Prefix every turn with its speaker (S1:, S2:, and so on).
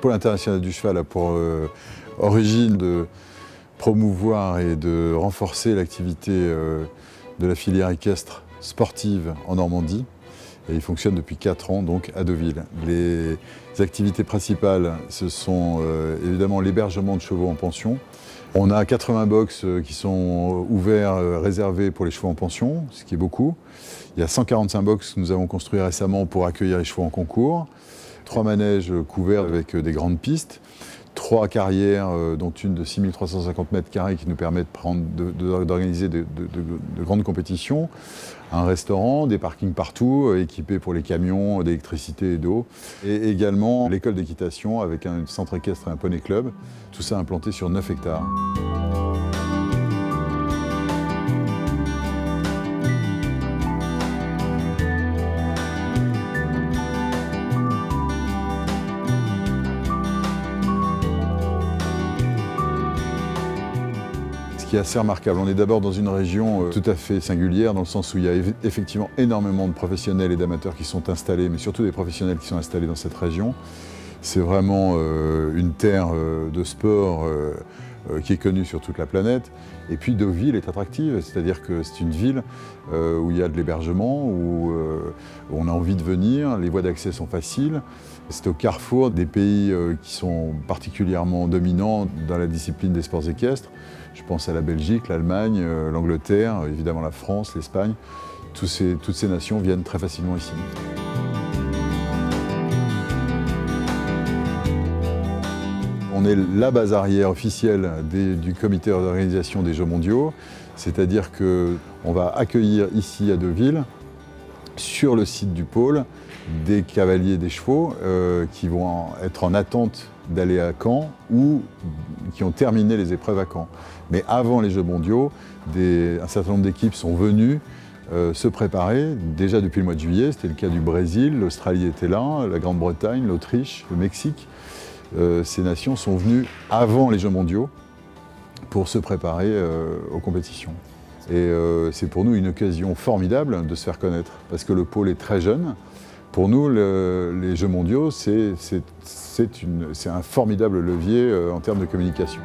S1: pôle international du cheval a pour origine de promouvoir et de renforcer l'activité de la filière équestre sportive en Normandie. Et il fonctionne depuis 4 ans donc à Deauville. Les activités principales, ce sont évidemment l'hébergement de chevaux en pension. On a 80 box qui sont ouverts, réservés pour les chevaux en pension, ce qui est beaucoup. Il y a 145 box que nous avons construits récemment pour accueillir les chevaux en concours. 3 manèges couverts avec des grandes pistes. 3 carrières, dont une de 6350 m² qui nous permet d'organiser de grandes compétitions. Un restaurant, des parkings partout, équipés pour les camions, d'électricité et d'eau. Et également l'école d'équitation avec un centre équestre et un poney club. Tout ça implanté sur 9 hectares. Qui est assez remarquable. On est d'abord dans une région tout à fait singulière, dans le sens où il y a effectivement énormément de professionnels et d'amateurs qui sont installés, mais surtout des professionnels qui sont installés dans cette région. C'est vraiment une terre de sport qui est connue sur toute la planète. Et puis Deauville est attractive, c'est-à-dire que c'est une ville où il y a de l'hébergement, où on a envie de venir, les voies d'accès sont faciles. C'est au carrefour des pays qui sont particulièrement dominants dans la discipline des sports équestres. Je pense à la Belgique, l'Allemagne, l'Angleterre, évidemment la France, l'Espagne. Toutes ces nations viennent très facilement ici. On est la base arrière officielle du comité d'organisation des Jeux mondiaux, c'est-à-dire qu'on va accueillir ici à Deauville, sur le site du pôle, des cavaliers des chevaux qui vont être en attente d'aller à Caen ou qui ont terminé les épreuves à Caen. Mais avant les Jeux mondiaux, un certain nombre d'équipes sont venues se préparer, déjà depuis le mois de juillet. C'était le cas du Brésil, l'Australie était là, la Grande-Bretagne, l'Autriche, le Mexique. Ces nations sont venues avant les Jeux mondiaux pour se préparer aux compétitions. Et c'est pour nous une occasion formidable de se faire connaître, parce que le pôle est très jeune. Pour nous, les Jeux mondiaux, c'est un formidable levier en termes de communication.